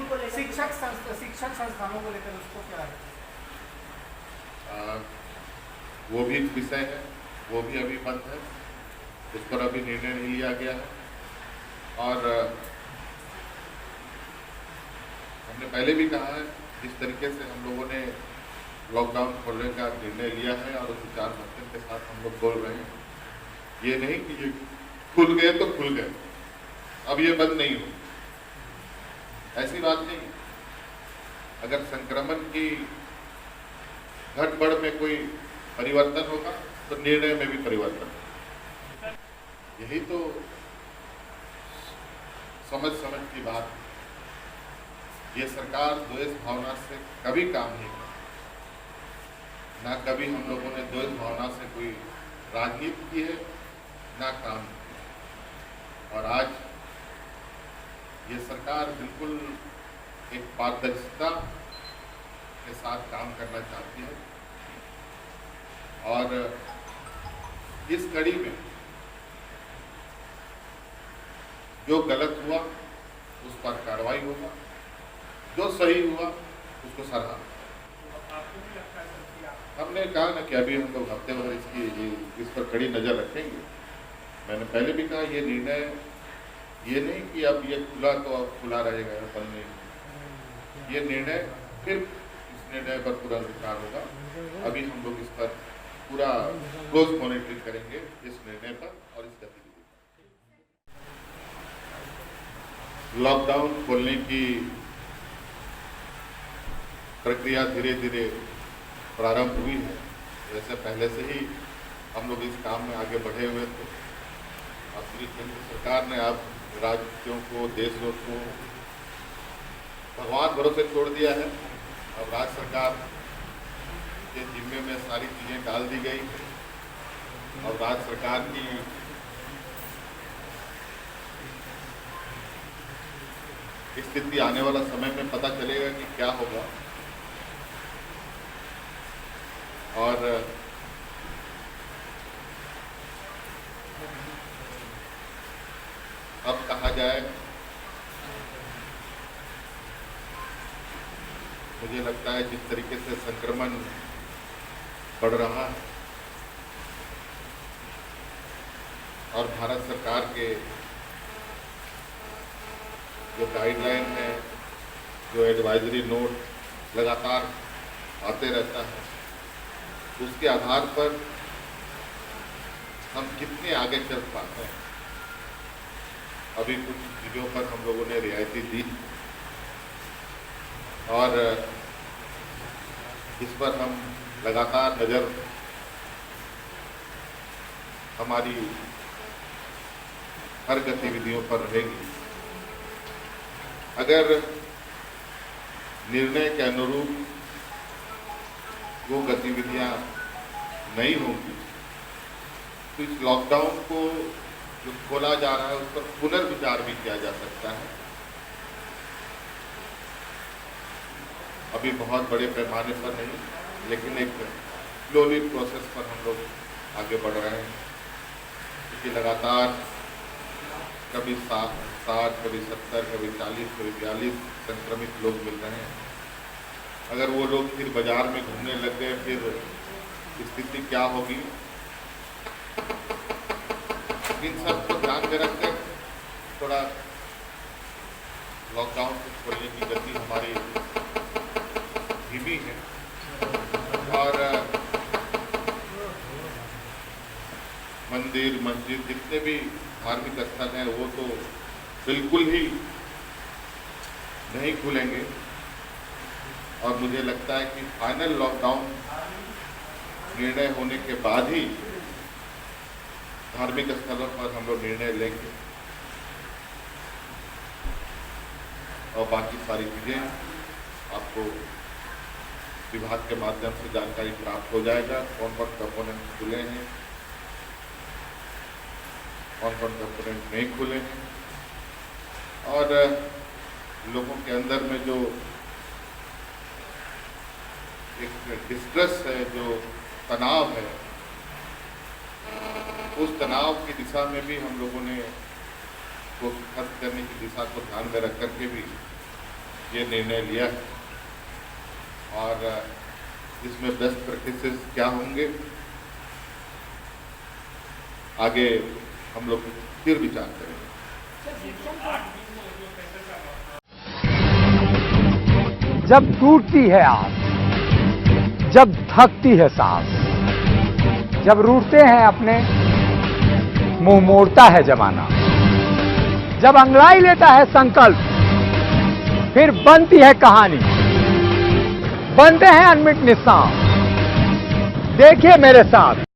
को लेकर शिक्षण संस्थानों को लेकर उसको क्या है? वो भी एक विषय है, वो भी अभी बंद है, उस पर अभी निर्णय नहीं लिया गया है। और हमने पहले भी कहा है, जिस तरीके से हम लोगों ने लॉकडाउन खोलने का निर्णय लिया है और उस विचार मंथन के साथ हम लोग बोल रहे हैं, ये नहीं कि ये खुल गए तो खुल गए, अब ये बंद नहीं हो, ऐसी बात नहीं। अगर संक्रमण की घट-बढ़ में कोई परिवर्तन होगा तो निर्णय में भी परिवर्तन होगा। यही तो समझ की बात है। ये सरकार द्वेष भावना से कभी काम नहीं करती, ना कभी हम लोगों ने द्वेष भावना से कोई राजनीति की है, ना काम किया। और आज ये सरकार बिल्कुल एक पारदर्शिता के साथ काम करना चाहती है और इस कड़ी में जो गलत हुआ उस पर कार्रवाई होगा, जो सही हुआ उसको सराहा। हमने कहा ना कि अभी हम लोग हफ्ते भर इस पर कड़ी नज़र रखेंगे। मैंने पहले भी कहा, ये निर्णय ये नहीं कि अब ये खुला तो अब खुला रहेगा, बंद नहीं। ये निर्णय फिर इस निर्णय पर पूरा विचार होगा। अभी हम लोग इस पर पूरा क्लोज मॉनिटरिंग करेंगे इस निर्णय पर और इस गतिविधि पर। लॉकडाउन खोलने की प्रक्रिया धीरे धीरे प्रारंभ हुई है। वैसे पहले से ही हम लोग इस काम में आगे बढ़े हुए थे। अब केंद्र सरकार ने अब राज्यों को, देशों को भगवान भरोसे छोड़ दिया है। अब राज्य सरकार के जिम्मे में सारी चीज़ें डाल दी गई और राज्य सरकार की स्थिति आने वाला समय में पता चलेगा कि क्या होगा। और अब कहा जाए, मुझे लगता है जिस तरीके से संक्रमण बढ़ रहा है और भारत सरकार के जो गाइडलाइन है, जो एडवाइजरी नोट लगातार आते रहता है, उसके आधार पर हम कितने आगे चल पाते हैं। अभी कुछ चीज़ों पर हम लोगों ने रियायती दी और इस पर हम लगातार नज़र हमारी हर गतिविधियों पर रहेगी। अगर निर्णय के अनुरूप वो गतिविधियां नहीं होंगी तो इस लॉकडाउन को जो खोला जा रहा है उस पर पुनर्विचार भी किया जा सकता है। अभी बहुत बड़े पैमाने पर नहीं, लेकिन एक स्लोली प्रोसेस पर हम लोग आगे बढ़ रहे हैं, क्योंकि लगातार कभी 60, कभी 70, कभी 40, कभी 42 संक्रमित लोग मिल रहे हैं। अगर वो लोग फिर बाजार में घूमने लग गए, फिर स्थिति क्या होगी। इन सब को ध्यान में रखकर थोड़ा लॉकडाउन को खोलने की गति हमारी धीमी है और मंदिर, मस्जिद, जितने भी धार्मिक स्थल हैं वो तो बिल्कुल ही नहीं खुलेंगे। और मुझे लगता है कि फाइनल लॉकडाउन निर्णय होने के बाद ही धार्मिक स्थलों पर हम लोग निर्णय लेंगे और बाकी सारी चीज़ें आपको विभाग के माध्यम से जानकारी प्राप्त हो जाएगा। कौन कौन कंपोनेंट खुले हैं, कौन कौन कंपोनेंट नहीं खुले हैं और लोगों के अंदर में जो एक डिस्ट्रेस है, जो तनाव है, उस तनाव की दिशा में भी हम लोगों ने को खत्म करने की दिशा को ध्यान में रख करके भी ये निर्णय लिया है और इसमें बेस्ट प्रैक्टिसेस क्या होंगे आगे हम लोग फिर विचार करेंगे। जब टूटती है आस, जब थकती है सांस, जब रूठते हैं अपने, मुंह मोड़ता है जमाना, जब अंगड़ाई लेता है संकल्प, फिर बनती है कहानी, बनते हैं अनमिट निशान। देखिए मेरे साथ